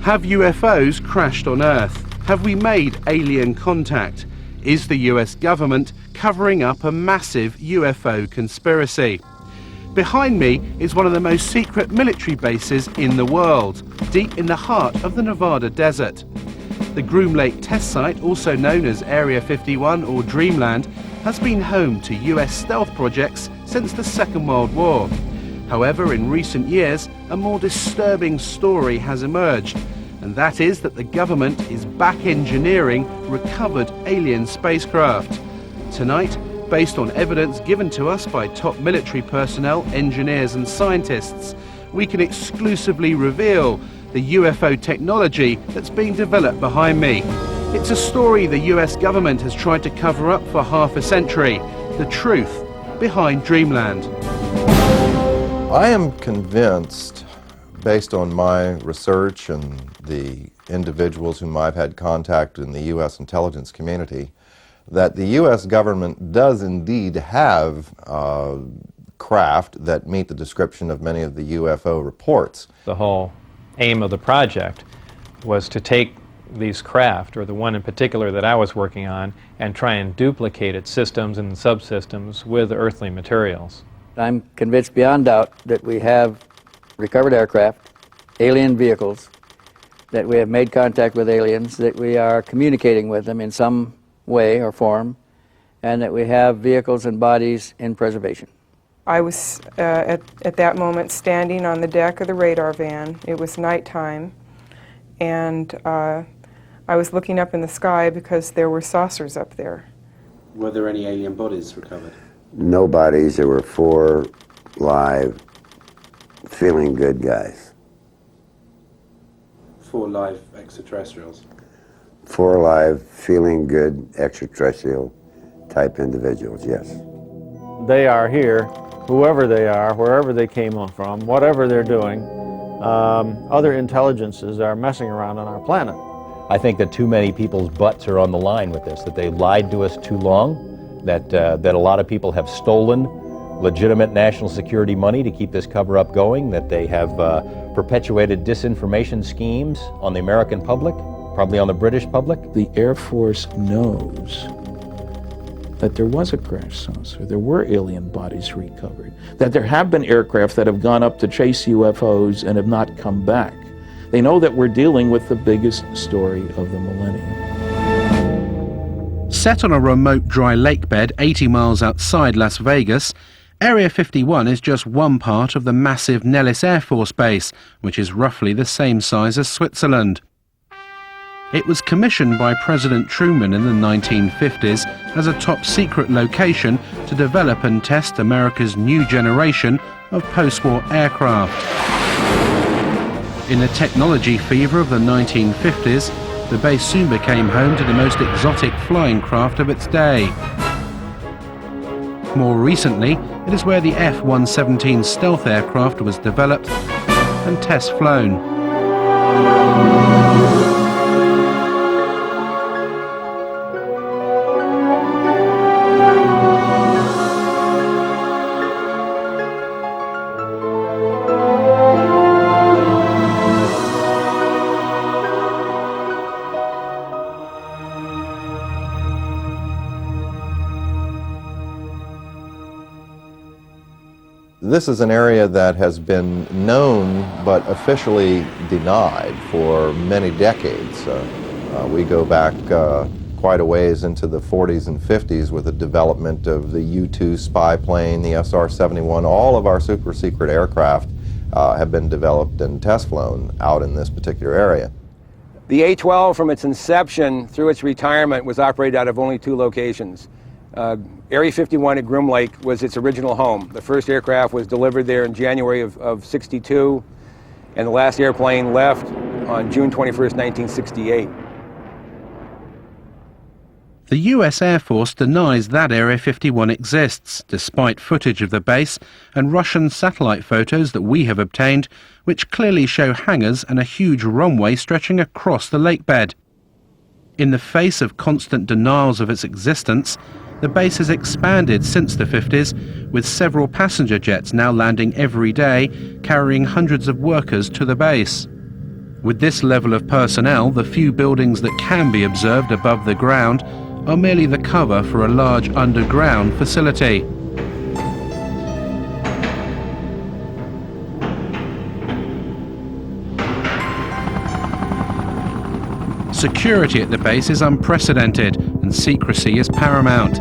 Have UFOs crashed on Earth? Have we made alien contact? Is the US government covering up a massive UFO conspiracy? Behind me is one of the most secret military bases in the world, deep in the heart of the Nevada desert. The Groom Lake test site, also known as Area 51 or Dreamland, has been home to US stealth projects since the Second World War. However, in recent years, a more disturbing story has emerged, and that is that the government is back engineering recovered alien spacecraft. Tonight, based on evidence given to us by top military personnel, engineers and scientists, we can exclusively reveal the UFO technology that's being developed behind me. It's a story the US government has tried to cover up for half a century. The truth behind Dreamland. I am convinced, based on my research and the individuals whom I've had contact in the US intelligence community, that the US government does indeed have craft that meet the description of many of the UFO reports. The whole aim of the project was to take these craft, or the one in particular that I was working on, and try and duplicate its systems and subsystems with earthly materials. I'm convinced beyond doubt that we have recovered aircraft, alien vehicles, that we have made contact with aliens, that we are communicating with them in some way or form, and that we have vehicles and bodies in preservation. I was at that moment standing on the deck of the radar van. It was nighttime, and I was looking up in the sky because there were saucers up there. Were there any alien bodies recovered? No bodies. There were 4 live, feeling good guys. 4 live extraterrestrials? 4 live, feeling good, extraterrestrial type individuals, yes. They are here, whoever they are, wherever they came from, whatever they're doing. Other intelligences are messing around on our planet. I think that too many people's butts are on the line with this, that they lied to us too long, that a lot of people have stolen legitimate national security money to keep this cover-up going, that they have perpetuated disinformation schemes on the American public, probably on the British public. The Air Force knows that there was a crash saucer, there were alien bodies recovered, that there have been aircraft that have gone up to chase UFOs and have not come back. They know that we're dealing with the biggest story of the millennium. Set on a remote dry lake bed 80 miles outside Las Vegas, Area 51 is just one part of the massive Nellis Air Force Base, which is roughly the same size as Switzerland. It was commissioned by President Truman in the 1950s as a top-secret location to develop and test America's new generation of post-war aircraft. In the technology fever of the 1950s, the base soon became home to the most exotic flying craft of its day. More recently, it is where the F-117 stealth aircraft was developed and test flown. This is an area that has been known but officially denied for many decades. We go back quite a ways into the 40s and 50s with the development of the U-2 spy plane, the SR-71. All of our super secret aircraft have been developed and test flown out in this particular area. The A-12 from its inception through its retirement was operated out of only 2 locations. Area 51 at Groom Lake was its original home. The first aircraft was delivered there in January of '62, and the last airplane left on June 21st, 1968. The US Air Force denies that Area 51 exists, despite footage of the base and Russian satellite photos that we have obtained, which clearly show hangars and a huge runway stretching across the lake bed. In the face of constant denials of its existence, the base has expanded since the 50s, with several passenger jets now landing every day, carrying hundreds of workers to the base. With this level of personnel, the few buildings that can be observed above the ground are merely the cover for a large underground facility. Security at the base is unprecedented and secrecy is paramount.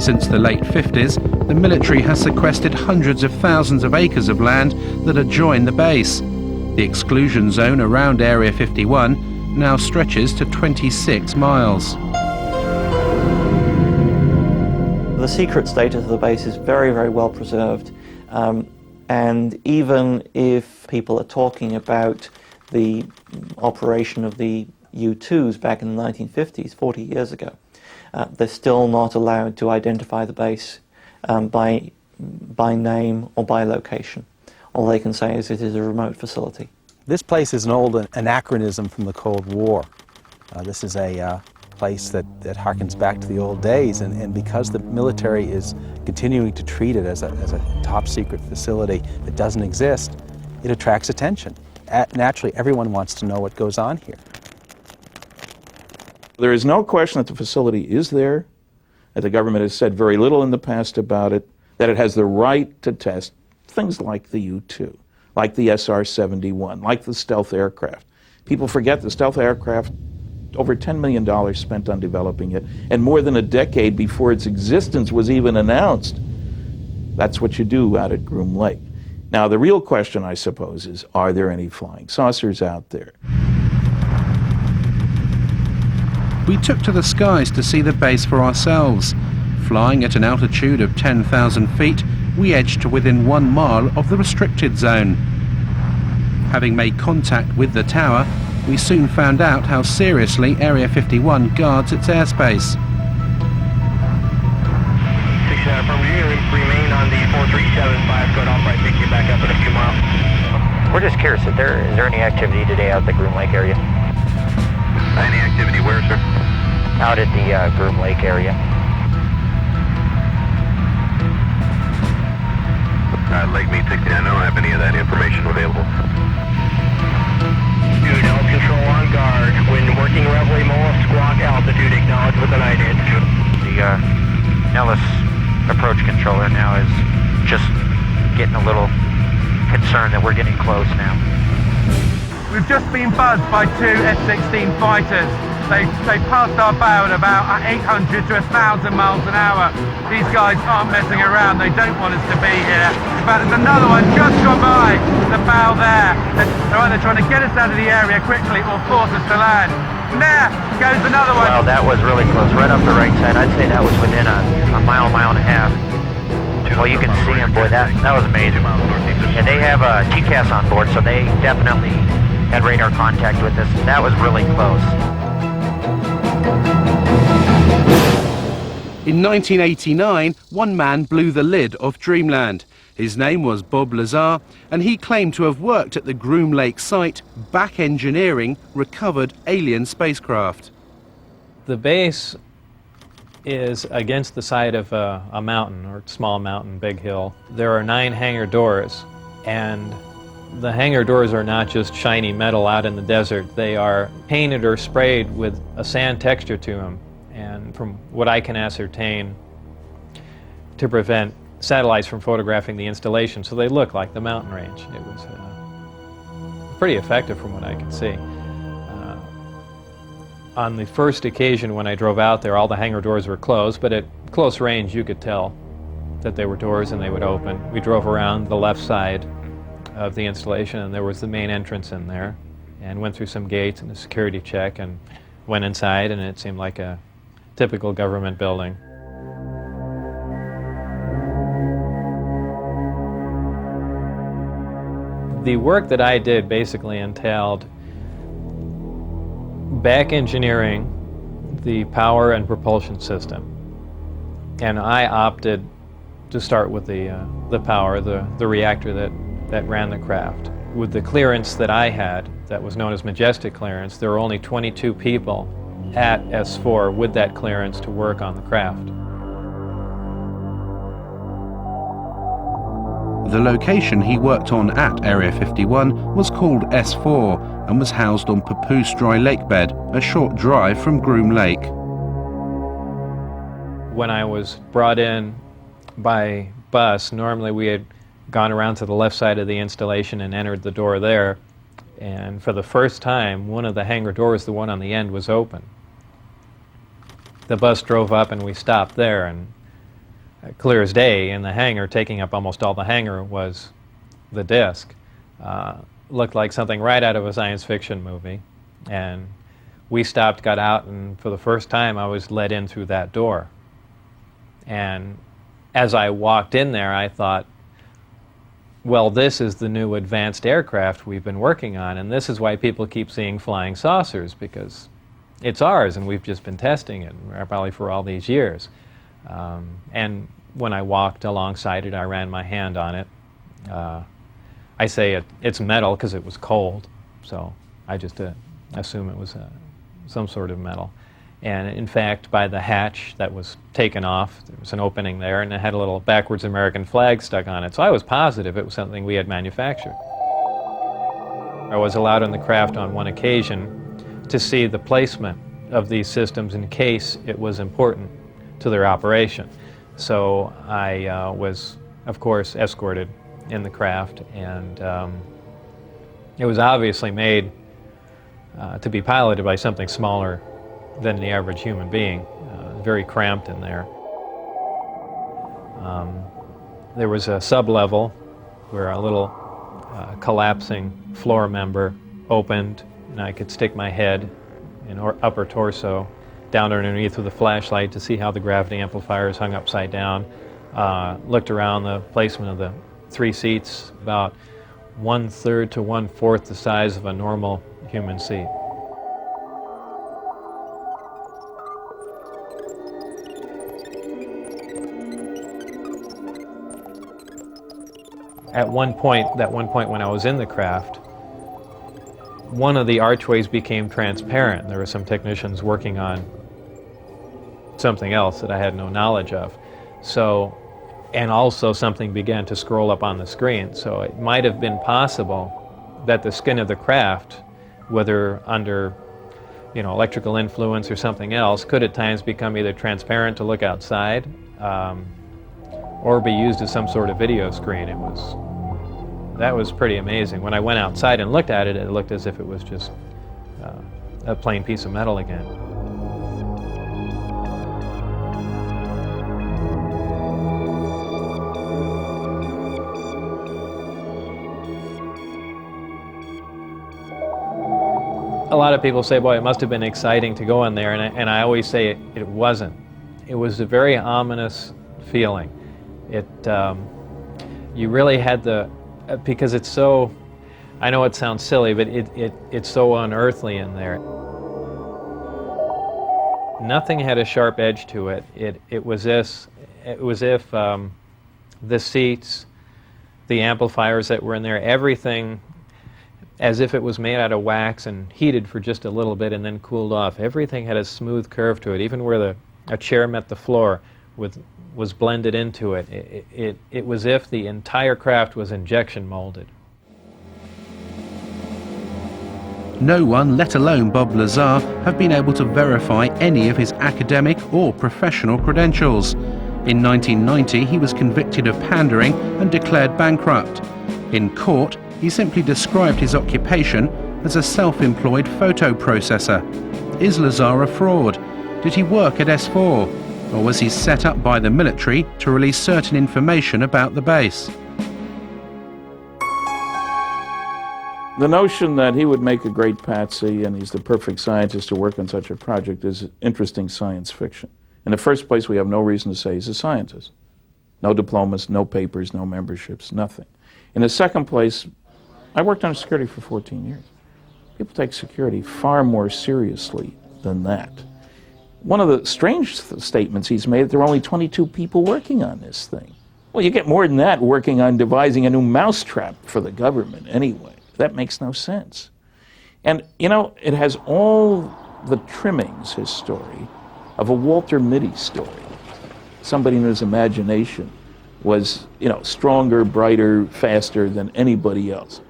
Since the late 50s, the military has sequestered hundreds of thousands of acres of land that adjoin the base. The exclusion zone around Area 51 now stretches to 26 miles. The secret status of the base is very, very well preserved. And even if people are talking about the operation of the U-2s back in the 1950s, 40 years ago, they're still not allowed to identify the base by name or by location. All they can say is it is a remote facility. This place is an old anachronism from the Cold War. This is a place that harkens back to the old days, and because the military is continuing to treat it as a top secret facility that doesn't exist, it attracts attention. Naturally, everyone wants to know what goes on here. There is no question that the facility is there, that the government has said very little in the past about it, that it has the right to test things like the U-2, like the SR-71, like the stealth aircraft. People forget the stealth aircraft, over $10 million spent on developing it, and more than a decade before its existence was even announced. That's what you do out at Groom Lake. Now, the real question, I suppose, is, are there any flying saucers out there? We took to the skies to see the base for ourselves. Flying at an altitude of 10,000 feet, we edged to within 1 mile of the restricted zone. Having made contact with the tower, we soon found out how seriously Area 51 guards its airspace. Remain on the 4375, going off right, pick you back up in a few miles. We're just curious, is there any activity today out at the Groom Lake area? Any activity where, sir? Out at the Groom Lake area. Lake meet 60, I don't have any of that information available. Dude, L control on guard. When working Reveille Mola, squawk altitude, acknowledge with an ident. The Nellis approach controller now is just getting a little concerned that we're getting close now. We've just been buzzed by 2 F-16 fighters. They passed our bow at about 800 to 1,000 miles an hour. These guys aren't messing around. They don't want us to be here. In fact, there's another one just gone by the bow there. They're either trying to get us out of the area quickly or force us to land. And there goes another one. Well, that was really close, right off the right side. I'd say that was within a mile and a half. Well, you can see them, boy, that was amazing. And they have a TCAS on board, so they definitely had radar contact with us. That was really close. In 1989, one man blew the lid off Dreamland. His name was Bob Lazar, and he claimed to have worked at the Groom Lake site, back engineering recovered alien spacecraft. The base is against the side of a mountain, or small mountain, big hill. There are 9 hangar doors, and the hangar doors are not just shiny metal out in the desert. They are painted or sprayed with a sand texture to them, and from what I can ascertain, to prevent satellites from photographing the installation, so they look like the mountain range. It was pretty effective from what I could see. On the first occasion when I drove out there, all the hangar doors were closed, but at close range you could tell that they were doors and they would open. We drove around the left side of the installation, and there was the main entrance in there, and went through some gates and a security check and went inside, and it seemed like a typical government building. The work that I did basically entailed back engineering the power and propulsion system, and I opted to start with the power, the reactor that ran the craft. With the clearance that I had, that was known as Majestic clearance, there were only 22 people at S4 with that clearance to work on the craft. The location he worked on at Area 51 was called S4 and was housed on Papoose Dry Lake Bed, a short drive from Groom Lake. When I was brought in by bus, normally we had gone around to the left side of the installation and entered the door there. And for the first time, one of the hangar doors, the one on the end, was open. The bus drove up and we stopped there, and clear as day in the hangar, taking up almost all the hangar, was the disc. Looked like something right out of a science fiction movie. And we stopped, got out, and for the first time I was let in through that door. And as I walked in there, I thought, well, this is the new advanced aircraft we've been working on, and this is why people keep seeing flying saucers, because it's ours and we've just been testing it probably for all these years. And when I walked alongside it, I ran my hand on it. I say it's metal because it was cold, so I just assume it was some sort of metal. And in fact, by the hatch that was taken off, there was an opening there, and it had a little backwards American flag stuck on it. So I was positive it was something we had manufactured. I was allowed on the craft on one occasion to see the placement of these systems in case it was important to their operation. So I was, of course, escorted in the craft, and it was obviously made to be piloted by something smaller than the average human being, very cramped in there. There was a sub-level where a little collapsing floor member opened, and I could stick my head and upper torso down underneath with a flashlight to see how the gravity amplifiers hung upside down. Looked around the placement of the 3 seats, about 1/3 to 1/4 the size of a normal human seat. At one point when I was in the craft, one of the archways became transparent. There were some technicians working on something else that I had no knowledge of. So, and also something began to scroll up on the screen. So it might have been possible that the skin of the craft, whether under electrical influence or something else, could at times become either transparent to look outside or be used as some sort of video screen. That was pretty amazing. When I went outside and looked at it, it looked as if it was just a plain piece of metal again. A lot of people say, boy, it must have been exciting to go in there, and I always say it wasn't. It was a very ominous feeling. You really had because it's so, I know it sounds silly, but it's so unearthly in there. Nothing had a sharp edge to it. It was if the seats, the amplifiers that were in there, everything, as if it was made out of wax and heated for just a little bit and then cooled off. Everything had a smooth curve to it, even where a chair met the floor was blended into it. It was if the entire craft was injection molded. No one, let alone Bob Lazar, have been able to verify any of his academic or professional credentials. In 1990, he was convicted of pandering and declared bankrupt. In court, he simply described his occupation as a self-employed photo processor. Is Lazar a fraud? Did he work at S4? Or was he set up by the military to release certain information about the base? The notion that he would make a great patsy and he's the perfect scientist to work on such a project is interesting science fiction. In the first place, we have no reason to say he's a scientist. No diplomas, no papers, no memberships, nothing. In the second place, I worked on security for 14 years. People take security far more seriously than that. One of the strange statements he's made, there were only 22 people working on this thing. Well, you get more than that working on devising a new mousetrap for the government anyway. That makes no sense. And, it has all the trimmings, his story, of a Walter Mitty story. Somebody in his imagination was, stronger, brighter, faster than anybody else.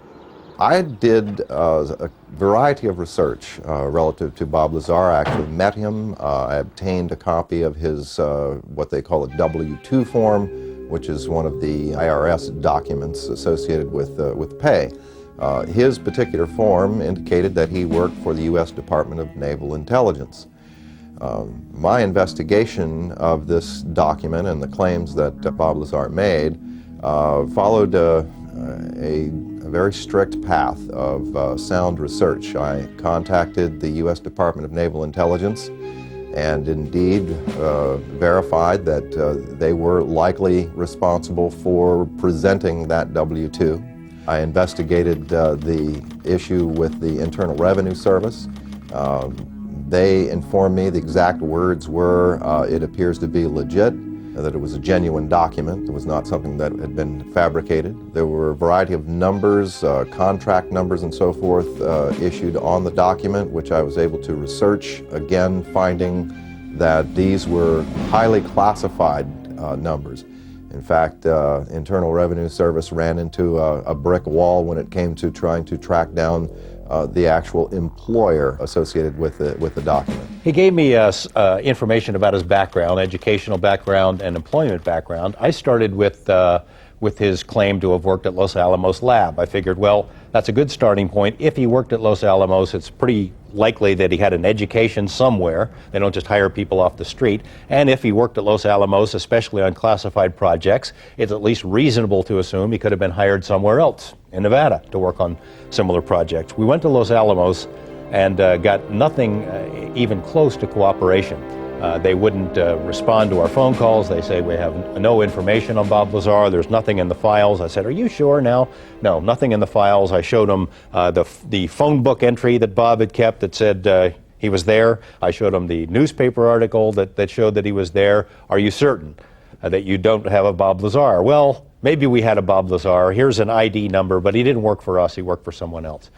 I did a variety of research relative to Bob Lazar. I actually met him. I obtained a copy of his, what they call a W-2 form, which is one of the IRS documents associated with pay. His particular form indicated that he worked for the U.S. Department of Naval Intelligence. My investigation of this document and the claims that Bob Lazar made followed a very strict path of sound research. I contacted the U.S. Department of Naval Intelligence and indeed verified that they were likely responsible for presenting that W-2. I investigated the issue with the Internal Revenue Service. They informed me the exact words were, it appears to be legit, that it was a genuine document. It was not something that had been fabricated. There were a variety of numbers, contract numbers and so forth, issued on the document, which I was able to research, again finding that these were highly classified numbers. In fact, Internal Revenue Service ran into a brick wall when it came to trying to track down the actual employer associated with the document. He gave me information about his background, educational background and employment background. I started with his claim to have worked at Los Alamos Lab. I figured, well, that's a good starting point. If he worked at Los Alamos, it's pretty likely that he had an education somewhere. They don't just hire people off the street. And if he worked at Los Alamos, especially on classified projects, it's at least reasonable to assume he could have been hired somewhere else in Nevada to work on similar projects. We went to Los Alamos and got nothing even close to cooperation. They wouldn't respond to our phone calls. They say, we have no information on Bob Lazar. There's nothing in the files. I said, are you sure now? No, nothing in the files. I showed them the phone book entry that Bob had kept that said he was there. I showed him the newspaper article that showed that he was there. Are you certain that you don't have a Bob Lazar? Well, maybe we had a Bob Lazar. Here's an ID number, but he didn't work for us. He worked for someone else.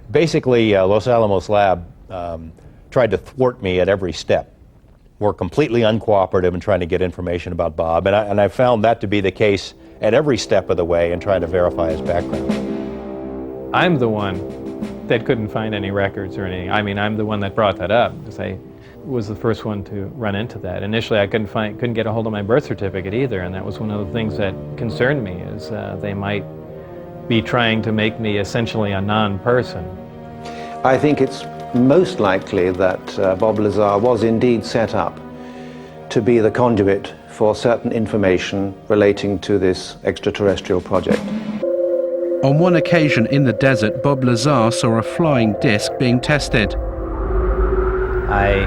Basically, Los Alamos Lab tried to thwart me at every step. Were completely uncooperative in trying to get information about Bob, and I found that to be the case at every step of the way in trying to verify his background. I'm the one that couldn't find any records or anything. I mean, I'm the one that brought that up, because I was the first one to run into that. Initially, I couldn't get a hold of my birth certificate either, and that was one of the things that concerned me, is they might be trying to make me essentially a non-person. I think it's most likely that Bob Lazar was indeed set up to be the conduit for certain information relating to this extraterrestrial project. On one occasion in the desert, Bob Lazar saw a flying disc being tested. I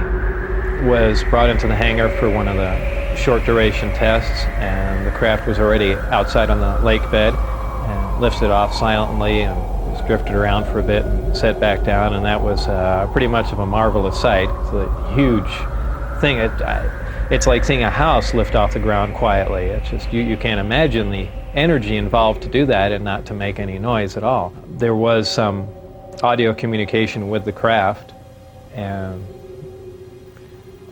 was brought into the hangar for one of the short duration tests, and the craft was already outside on the lake bed, and lifted off silently and was drifted around for a bit and set back down, and that was pretty much of a marvelous sight. It's a huge thing. It's like seeing a house lift off the ground quietly. It's just, you can't imagine the energy involved to do that and not to make any noise at all. There was some audio communication with the craft, and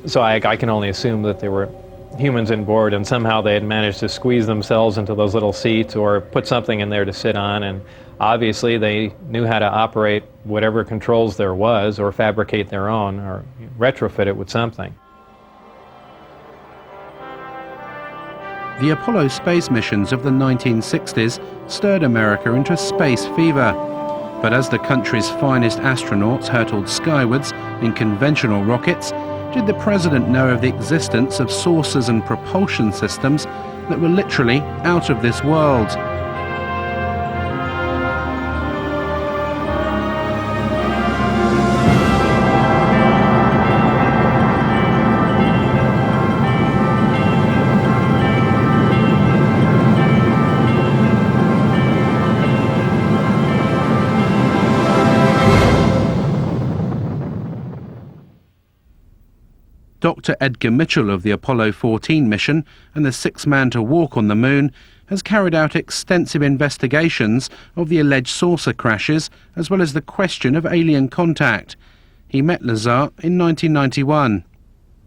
so I can only assume that there were humans on board, and somehow they had managed to squeeze themselves into those little seats or put something in there to sit on, and obviously they knew how to operate whatever controls there was, or fabricate their own, or retrofit it with something. The Apollo space missions of the 1960s stirred America into space fever. But as the country's finest astronauts hurtled skywards in conventional rockets, did the president know of the existence of saucers and propulsion systems that were literally out of this world? Dr. Edgar Mitchell of the Apollo 14 mission and the sixth man to walk on the moon has carried out extensive investigations of the alleged saucer crashes, as well as the question of alien contact. He met Lazar in 1991.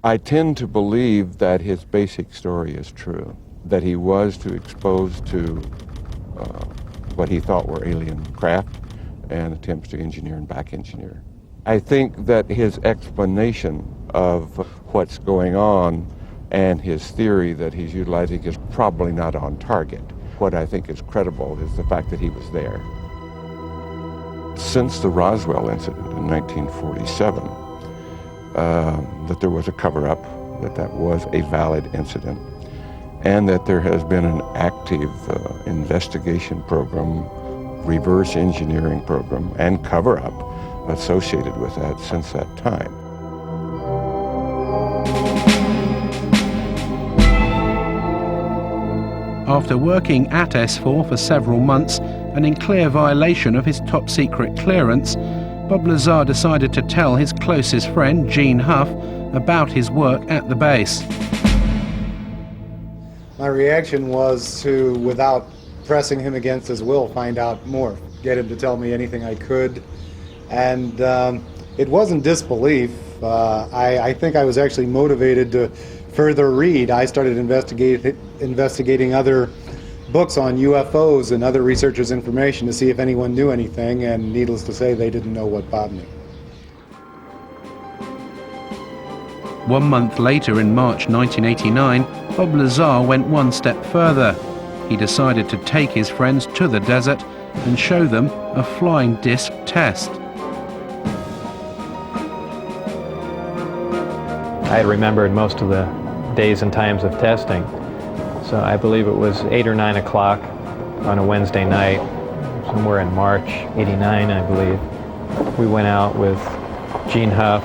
I tend to believe that his basic story is true. that he was exposed to what he thought were alien craft and attempts to engineer and back engineer. I think that his explanation of what's going on and his theory that he's utilizing is probably not on target. What I think is credible is the fact that he was there. Since the Roswell incident in 1947, that there was a cover-up, that was a valid incident, and that there has been an active investigation program, reverse engineering program, and cover-up associated with that since that time. After working at S4 for several months and in clear violation of his top-secret clearance, Bob Lazar decided to tell his closest friend, Gene Huff, about his work at the base. My reaction was to, without pressing him against his will, find out more, get him to tell me anything I could. And it wasn't disbelief. I think I was actually motivated to further read. I started investigating other books on UFOs and other researchers' information to see if anyone knew anything, and needless to say, they didn't know what Bob knew. 1 month later, in March 1989, Bob Lazar went one step further. He decided to take his friends to the desert and show them a flying disc test. I had remembered most of the days and times of testing. So I believe it was 8 or 9 o'clock on a Wednesday night, somewhere in March '89, I believe. We went out with Gene Huff,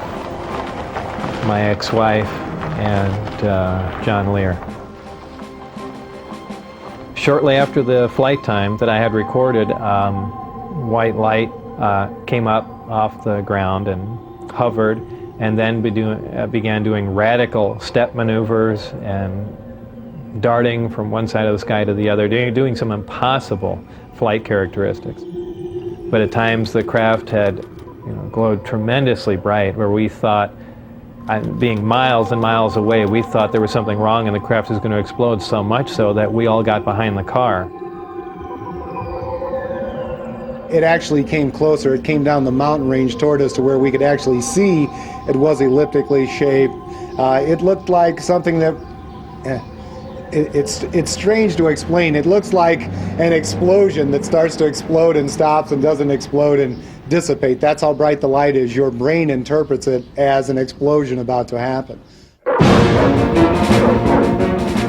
my ex-wife, and John Lear. Shortly after the flight time that I had recorded, white light came up off the ground and hovered, and then began doing radical step maneuvers and darting from one side of the sky to the other, doing some impossible flight characteristics. But at times the craft had glowed tremendously bright, where we thought, being miles and miles away, we thought there was something wrong and the craft was going to explode, so much so that we all got behind the car. It actually came closer. It came down the mountain range toward us to where we could actually see it was elliptically shaped. It looked like something that, it's strange to explain. It looks like an explosion that starts to explode and stops and doesn't explode and dissipate. That's how bright the light is. Your brain interprets it as an explosion about to happen.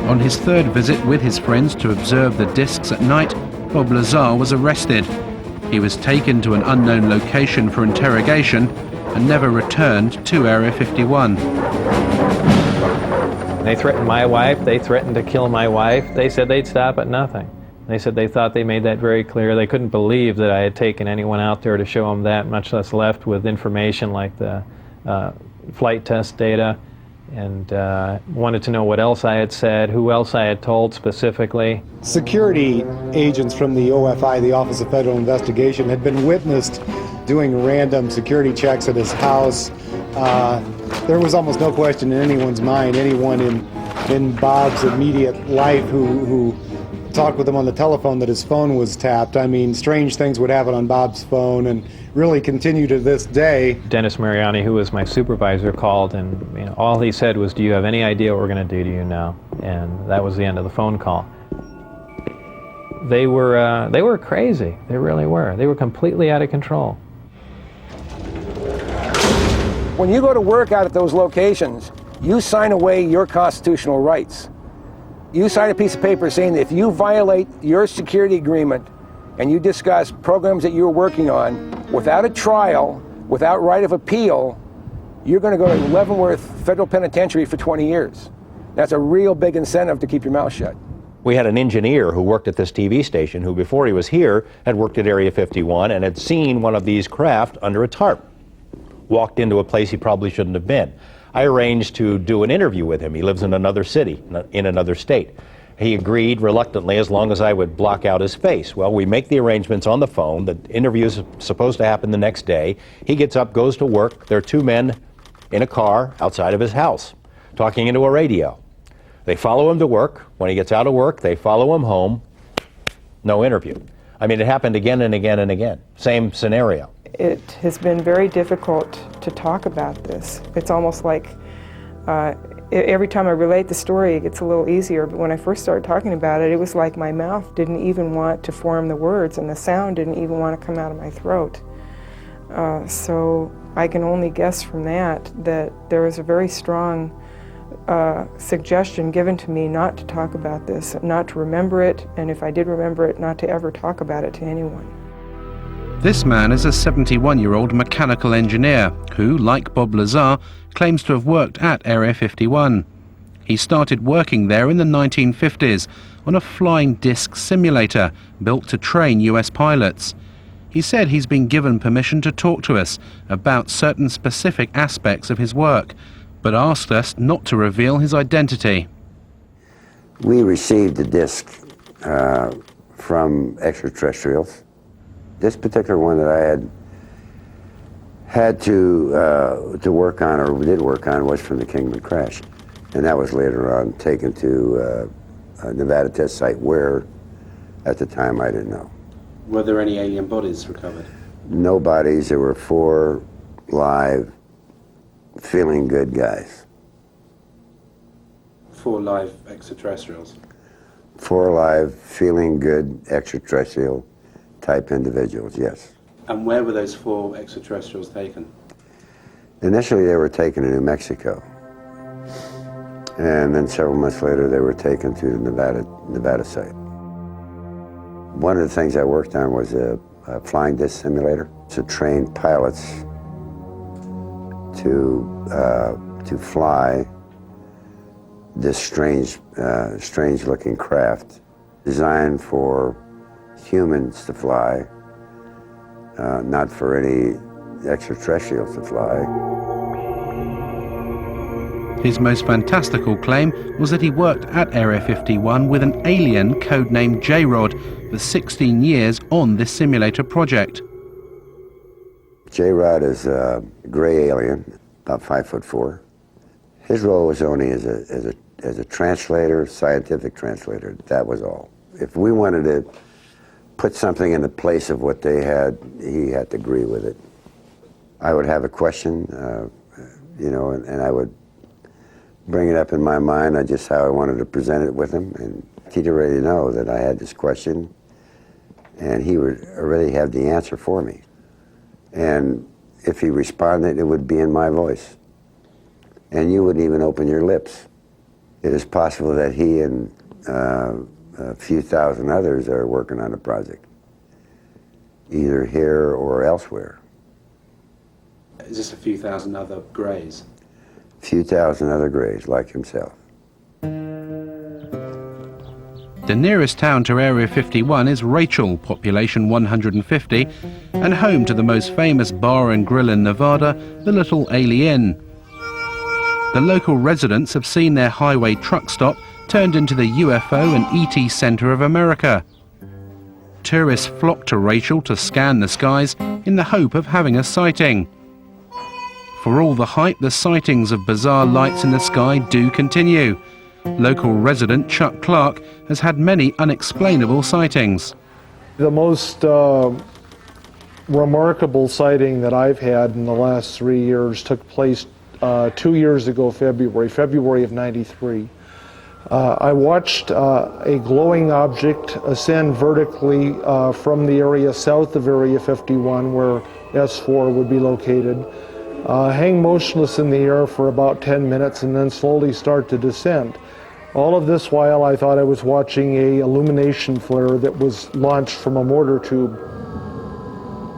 On his third visit with his friends to observe the discs at night, Bob Lazar was arrested. He was taken to an unknown location for interrogation and never returned to Area 51. They threatened my wife, they threatened to kill my wife. They said they'd stop at nothing. They said they thought they made that very clear. They couldn't believe that I had taken anyone out there to show them that, much less left with information like the flight test data, and wanted to know what else I had said, who else I had told specifically. Security agents from the OFI, the Office of Federal Investigation, had been witnessed doing random security checks at his house. There was almost no question in anyone's mind, anyone in Bob's immediate life who talked with him on the telephone, that his phone was tapped. I mean, strange things would happen on Bob's phone and really continue to this day. Dennis Mariani, who was my supervisor, called, and all he said was, "Do you have any idea what we're going to do to you now?" And that was the end of the phone call. They were crazy. They really were. They were completely out of control. When you go to work out at those locations, you sign away your constitutional rights. You sign a piece of paper saying that if you violate your security agreement and you discuss programs that you're working on without a trial, without right of appeal, you're going to go to Leavenworth Federal Penitentiary for 20 years. That's a real big incentive to keep your mouth shut. We had an engineer who worked at this TV station who, before he was here, had worked at Area 51 and had seen one of these craft under a tarp. Walked into a place he probably shouldn't have been. I arranged to do an interview with him. He lives in another city, in another state. He agreed reluctantly as long as I would block out his face. Well, we make the arrangements on the phone. The interview is supposed to happen the next day. He gets up, goes to work. There are two men in a car outside of his house talking into a radio. They follow him to work. When he gets out of work, they follow him home. No interview. I mean, it happened again and again and again. Same scenario. It has been very difficult to talk about this. It's almost like every time I relate the story, it gets a little easier, but when I first started talking about it, it was like my mouth didn't even want to form the words, and the sound didn't even want to come out of my throat. So I can only guess from that there was a very strong suggestion given to me not to talk about this, not to remember it, and if I did remember it, not to ever talk about it to anyone. This man is a 71-year-old mechanical engineer who, like Bob Lazar, claims to have worked at Area 51. He started working there in the 1950s on a flying disc simulator built to train US pilots. He said he's been given permission to talk to us about certain specific aspects of his work, but asked us not to reveal his identity. We received a disc from extraterrestrials. This particular one that I had to work on, or did work on, was from the Kingman crash. And that was later on taken to a Nevada test site where, at the time, I didn't know. Were there any alien bodies recovered? No bodies. There were 4 live, feeling good guys. 4 live extraterrestrials? 4 live, feeling good extraterrestrial type individuals, yes. And where were those 4 extraterrestrials taken? Initially they were taken to New Mexico. And then several months later they were taken to the Nevada site. One of the things I worked on was a flying disc simulator to train pilots to fly this strange looking craft designed for humans to fly, not for any extraterrestrials to fly. His most fantastical claim was that he worked at Area 51 with an alien codenamed J-Rod for 16 years on this simulator project. J-Rod is a gray alien, about 5'4". His role was only as a translator, scientific translator. That was all. If we wanted to put something in the place of what they had, he had to agree with it. I would have a question, and I would bring it up in my mind, just how I wanted to present it with him, and he'd already know that I had this question, and he would already have the answer for me. And if he responded, it would be in my voice. And you wouldn't even open your lips. It is possible that he and a few thousand others are working on a project, either here or elsewhere. Is this a few thousand other greys? A few thousand other greys like himself. The nearest town to Area 51 is Rachel, population 150, and home to the most famous bar and grill in Nevada, the Little Alien. The local residents have seen their highway truck stop turned into the UFO and ET Center of America. Tourists flock to Rachel to scan the skies in the hope of having a sighting. For all the hype, the sightings of bizarre lights in the sky do continue. Local resident Chuck Clark has had many unexplainable sightings. The most remarkable sighting that I've had in the last 3 years took place 2 years ago, February of '93. I watched a glowing object ascend vertically from the area south of Area 51, where S4 would be located, hang motionless in the air for about 10 minutes and then slowly start to descend. All of this while I thought I was watching a illumination flare that was launched from a mortar tube.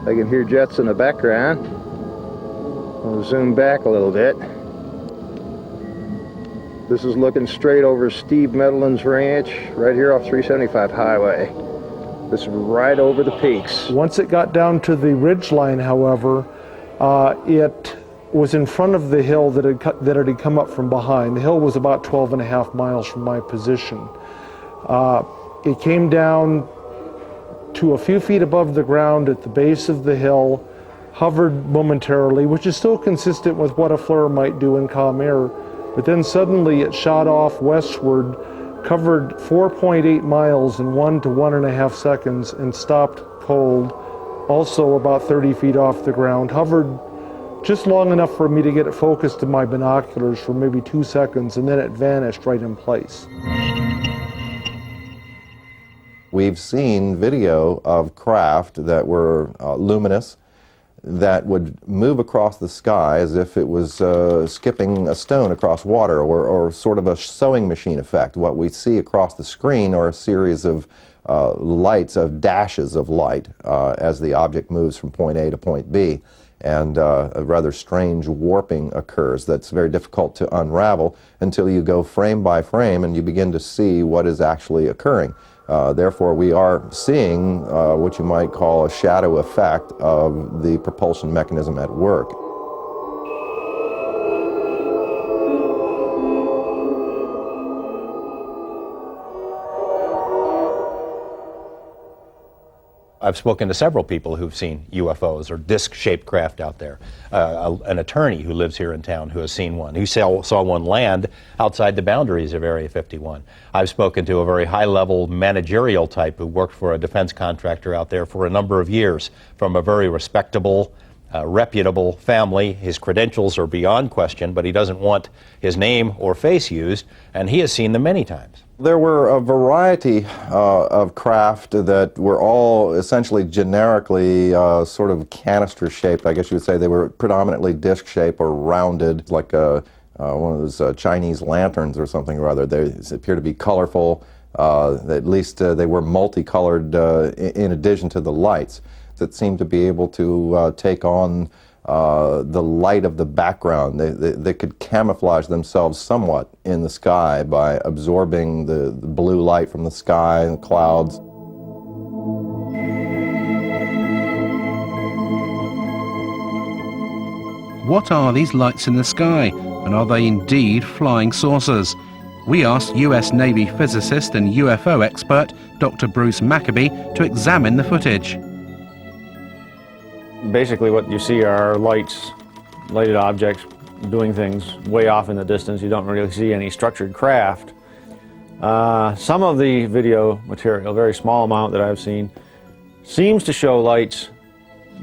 I can hear jets in the background. I'll zoom back a little bit. This is looking straight over Steve Medelin's ranch, right here off 375 highway. This is right over the peaks. Once it got down to the ridge line, however, it was in front of the hill that it had come up from behind. The hill was about 12.5 miles from my position. It came down to a few feet above the ground at the base of the hill, hovered momentarily, which is still consistent with what a flare might do in calm air, but then suddenly it shot off westward, covered 4.8 miles in 1 to 1.5 seconds, and stopped cold, also about 30 feet off the ground, hovered just long enough for me to get it focused in my binoculars for maybe 2 seconds, and then it vanished right in place. We've seen video of craft that were luminous, that would move across the sky as if it was skipping a stone across water, or sort of a sewing machine effect. What we see across the screen are a series of lights, of dashes of light, as the object moves from point A to point B. And a rather strange warping occurs that's very difficult to unravel until you go frame by frame and you begin to see what is actually occurring. Therefore, we are seeing what you might call a shadow effect of the propulsion mechanism at work. I've spoken to several people who've seen UFOs or disc-shaped craft out there. An attorney who lives here in town who has seen one. He saw one land outside the boundaries of Area 51. I've spoken to a very high-level managerial type who worked for a defense contractor out there for a number of years, from a very respectable, reputable family. His credentials are beyond question, but he doesn't want his name or face used, and he has seen them many times. There were a variety of craft that were all essentially generically sort of canister-shaped, I guess you would say. They were predominantly disc-shaped or rounded, like one of those Chinese lanterns or something or other. They appear to be colorful. At least they were multicolored in addition to the lights that seemed to be able to take on the light of the background. They could camouflage themselves somewhat in the sky by absorbing the blue light from the sky and the clouds. What are these lights in the sky, and are they indeed flying saucers? We asked US Navy physicist and UFO expert Dr. Bruce Maccabee to examine the footage. Basically what you see are lighted objects doing things way off in the distance. You don't really see any structured craft. Some of the video material, a very small amount that I've seen, seems to show lights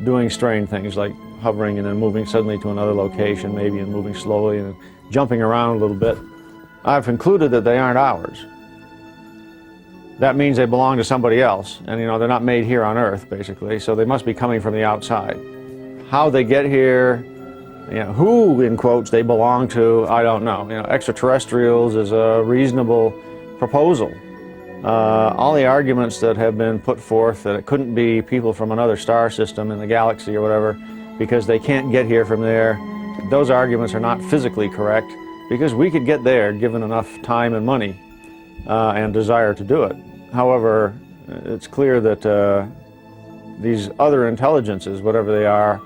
doing strange things like hovering and then moving suddenly to another location, maybe, and moving slowly and jumping around a little bit. I've concluded that they aren't ours. That means they belong to somebody else, and they're not made here on Earth, basically, so they must be coming from the outside. How they get here, who, in quotes, they belong to, I don't know. Extraterrestrials is a reasonable proposal. All the arguments that have been put forth that it couldn't be people from another star system in the galaxy or whatever because they can't get here from there, those arguments are not physically correct, because we could get there given enough time and money and desire to do it. However, it's clear that these other intelligences, whatever they are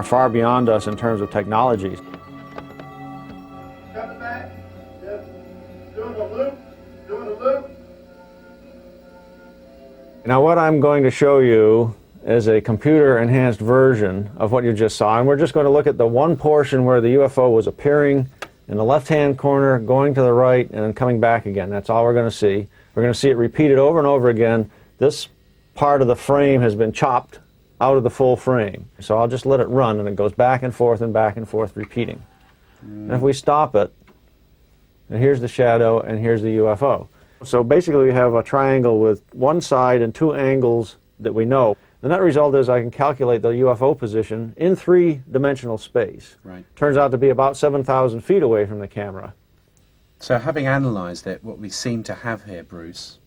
far beyond us in terms of technologies. Coming back, just doing a loop. Now what I'm going to show you is a computer-enhanced version of what you just saw, and we're just going to look at the one portion where the UFO was appearing in the left-hand corner, going to the right, and then coming back again. That's all we're going to see. We're going to see it repeated over and over again. This part of the frame has been chopped out of the full frame. So I'll just let it run, and it goes back and forth, repeating. And if we stop it, and here's the shadow, and here's the UFO. So basically we have a triangle with one side and two angles that we know. The net result is I can calculate the UFO position in three-dimensional space. Right. Turns out to be about 7,000 feet away from the camera. So having analysed it, what we seem to have here, Bruce,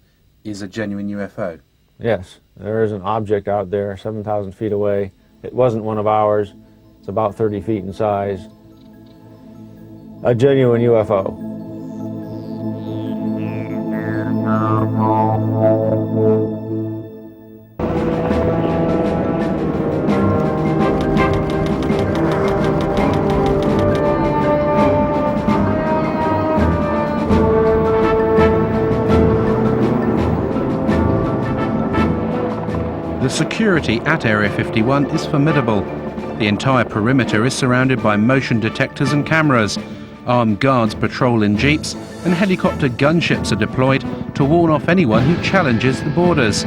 is a genuine UFO. Yes, there is an object out there 7,000 feet away. It wasn't one of ours. It's about 30 feet in size. A genuine UFO. The security at Area 51 is formidable. The entire perimeter is surrounded by motion detectors and cameras. Armed guards patrol in jeeps and helicopter gunships are deployed to warn off anyone who challenges the borders.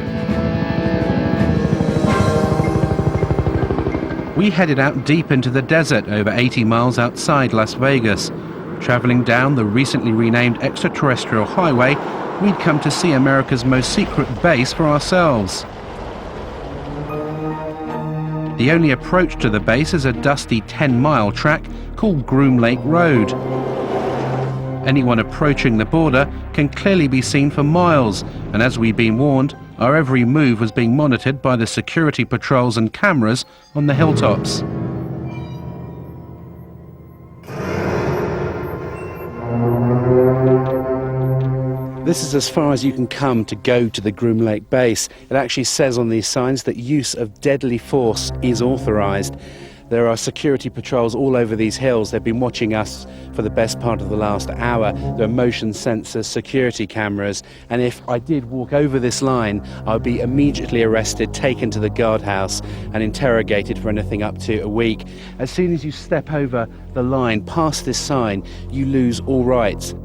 We headed out deep into the desert over 80 miles outside Las Vegas. Travelling down the recently renamed extraterrestrial highway, we'd come to see America's most secret base for ourselves. The only approach to the base is a dusty 10-mile track called Groom Lake Road. Anyone approaching the border can clearly be seen for miles, and as we've been warned, our every move was being monitored by the security patrols and cameras on the hilltops. This is as far as you can come to go to the Groom Lake base. It actually says on these signs that use of deadly force is authorised. There are security patrols all over these hills. They've been watching us for the best part of the last hour. There are motion sensors, security cameras, and if I did walk over this line, I would be immediately arrested, taken to the guardhouse and interrogated for anything up to a week. As soon as you step over the line, past this sign, you lose all rights.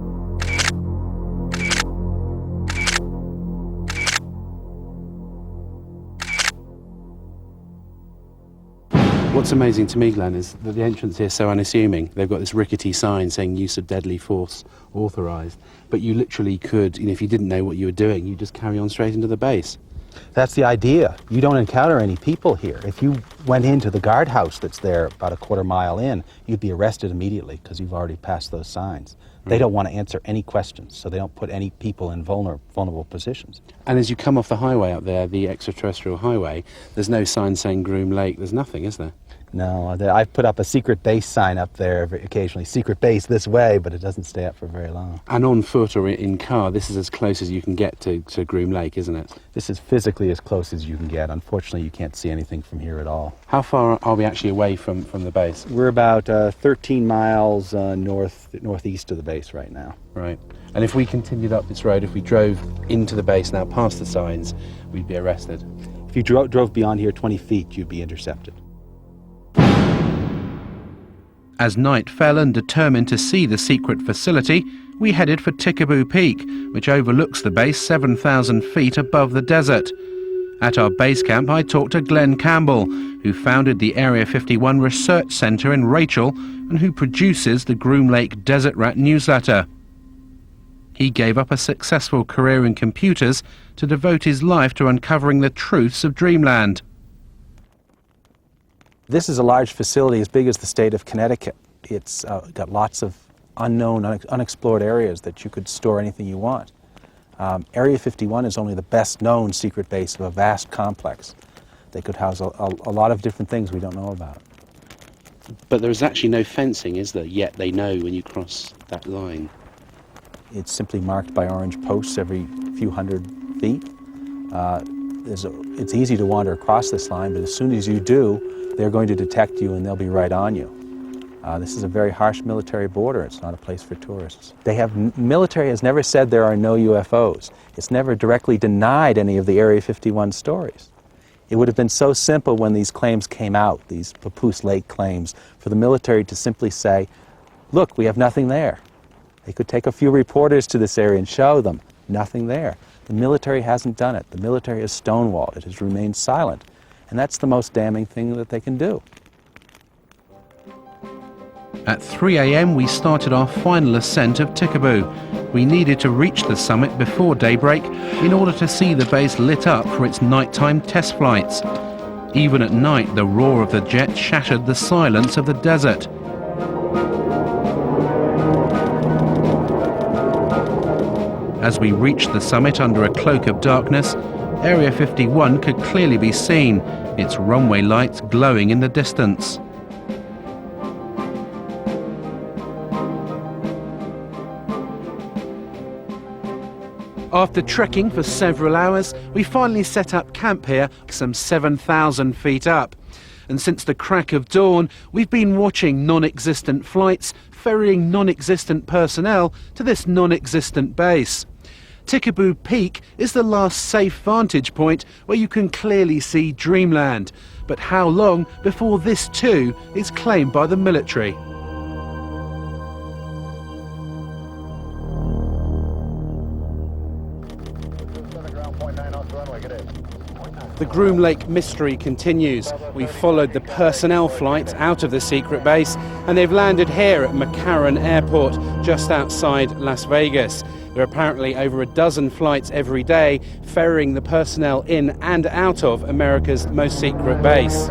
What's amazing to me, Glenn, is that the entrance here is so unassuming. They've got this rickety sign saying use of deadly force authorised, but you literally could, if you didn't know what you were doing, you just carry on straight into the base. That's the idea. You don't encounter any people here. If you went into the guardhouse that's there about a quarter mile in, you'd be arrested immediately because you've already passed those signs. They don't want to answer any questions, so they don't put any people in vulnerable positions. And as you come off the highway up there, the extraterrestrial highway, there's no sign saying Groom Lake. There's nothing, is there? No, I've put up a secret base sign up there occasionally. Secret base this way, but it doesn't stay up for very long. And on foot or in car, this is as close as you can get to Groom Lake, isn't it? This is physically as close as you can get. Unfortunately, you can't see anything from here at all. How far are we actually away from the base? We're about 13 miles northeast of the base right now. Right. And if we continued up this road, if we drove into the base now past the signs, we'd be arrested? If you drove beyond here 20 feet, you'd be intercepted. As night fell and determined to see the secret facility, we headed for Tikaboo Peak, which overlooks the base 7,000 feet above the desert. At our base camp, I talked to Glenn Campbell, who founded the Area 51 Research Centre in Rachel and who produces the Groom Lake Desert Rat newsletter. He gave up a successful career in computers to devote his life to uncovering the truths of Dreamland. This is a large facility as big as the state of Connecticut. It's got lots of unknown, unexplored areas that you could store anything you want. Area 51 is only the best known secret base of a vast complex. They could house a lot of different things we don't know about. But there's actually no fencing, is there? Yet they know when you cross that line. It's simply marked by orange posts every few hundred feet. It's easy to wander across this line, but as soon as you do, they're going to detect you and they'll be right on you. This is a very harsh military border. It's not a place for tourists. Military has never said there are no UFOs. It's never directly denied any of the Area 51 stories. It would have been so simple when these claims came out, these Papoose Lake claims, for the military to simply say, look, we have nothing there. They could take a few reporters to this area and show them, nothing there. The military hasn't done it. The military has stonewalled. It has remained silent. And that's the most damning thing that they can do. At 3 a.m. we started our final ascent of Tikaboo. We needed to reach the summit before daybreak in order to see the base lit up for its nighttime test flights. Even at night, the roar of the jet shattered the silence of the desert. As we reached the summit under a cloak of darkness, Area 51 could clearly be seen, its runway lights glowing in the distance. After trekking for several hours, we finally set up camp here, some 7,000 feet up. And since the crack of dawn, we've been watching non-existent flights, ferrying non-existent personnel to this non-existent base. Tikaboo Peak is the last safe vantage point where you can clearly see Dreamland. But how long before this too is claimed by the military? The Groom Lake mystery continues. We followed the personnel flight out of the secret base, and they've landed here at McCarran Airport, just outside Las Vegas. There are apparently over a dozen flights every day ferrying the personnel in and out of America's most secret base.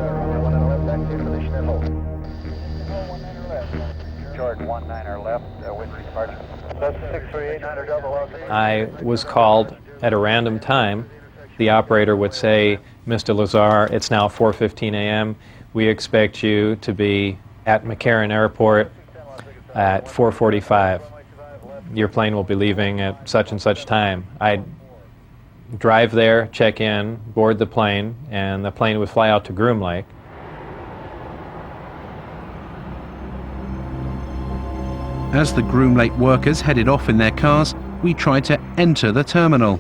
I was called at a random time. The operator would say, "Mr. Lazar, it's now 4:15 a.m. We expect you to be at McCarran Airport at 4:45. Your plane will be leaving at such and such time." I'd drive there, check in, board the plane, and the plane would fly out to Groom Lake. As the Groom Lake workers headed off in their cars, we tried to enter the terminal.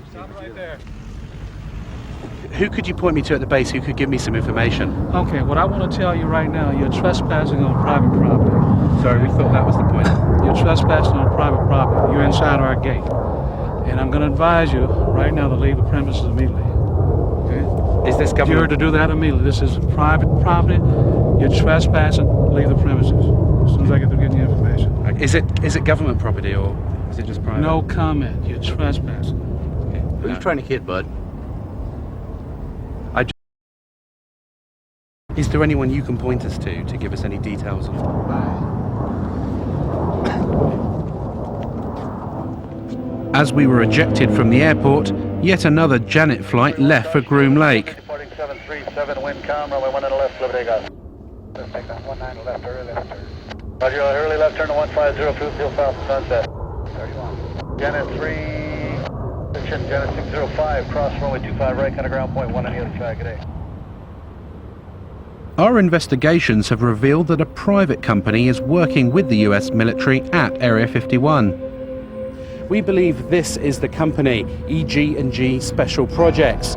Who could you point me to at the base who could give me some information? Okay, what I want to tell you right now, you're trespassing on private property. Sorry, we thought that was the point. You're trespassing on private property. You're inside our gate. And I'm going to advise you right now to leave the premises immediately. Okay? Is this government? You're to do that immediately. This is private property. You're trespassing. Leave the premises as soon as I get to getting you information. Is it government property or is it just private? No comment. You're trespassing. Okay. Who are you trying to kid, bud? Is there anyone you can point us to give us any details on? As we were ejected from the airport, yet another Janet flight left for Groom Lake. Reporting 737, wind calm, runway 19 left, liberty guys. Take that 19 left, early left turn. Roger, early left turn to 150, fuel fuel south, sunset. 31. Janet 3, attention, Janet 605, cross runway 25 right, kind of ground point 1 on the other side, good day. Our investigations have revealed that a private company is working with the US military at Area 51. We believe this is the company, EG&G Special Projects.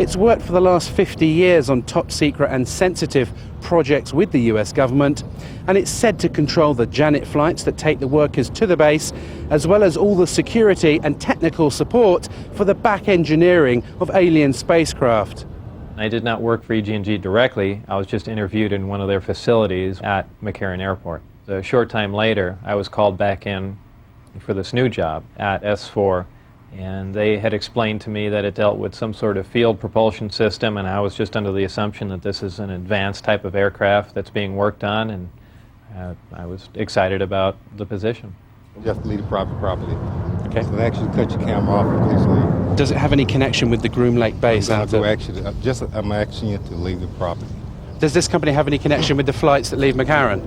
It's worked for the last 50 years on top secret and sensitive projects with the US government, and it's said to control the Janet flights that take the workers to the base, as well as all the security and technical support for the back engineering of alien spacecraft. I did not work for EG&G directly. I was just interviewed in one of their facilities at McCarran Airport. A short time later, I was called back in for this new job at S4, and they had explained to me that it dealt with some sort of field propulsion system, and I was just under the assumption that this is an advanced type of aircraft that's being worked on, and I was excited about the position. You have to leave the private property. Okay. So they actually cut your camera off and please leave. Does it have any connection with the Groom Lake base? I'm asking you to leave the property. Does this company have any connection with the flights that leave McCarran?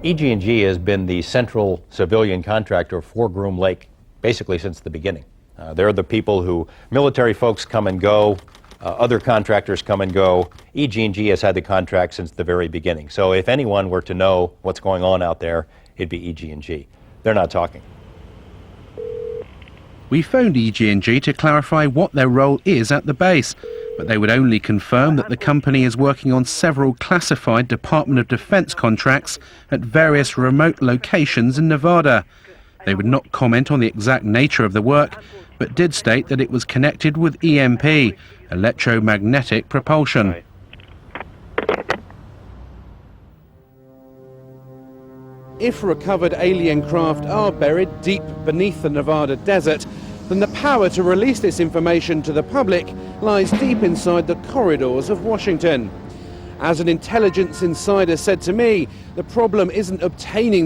EG&G has been the central civilian contractor for Groom Lake basically since the beginning. They're the people who military folks come and go, other contractors come and go. EG&G has had the contract since the very beginning. So if anyone were to know what's going on out there, it'd be EG&G. They're not talking. We phoned EG&G to clarify what their role is at the base, but they would only confirm that the company is working on several classified Department of Defense contracts at various remote locations in Nevada. They would not comment on the exact nature of the work, but did state that it was connected with EMP, electromagnetic propulsion. If recovered alien craft are buried deep beneath the Nevada desert, then the power to release this information to the public lies deep inside the corridors of Washington. As an intelligence insider said to me, the problem isn't obtaining the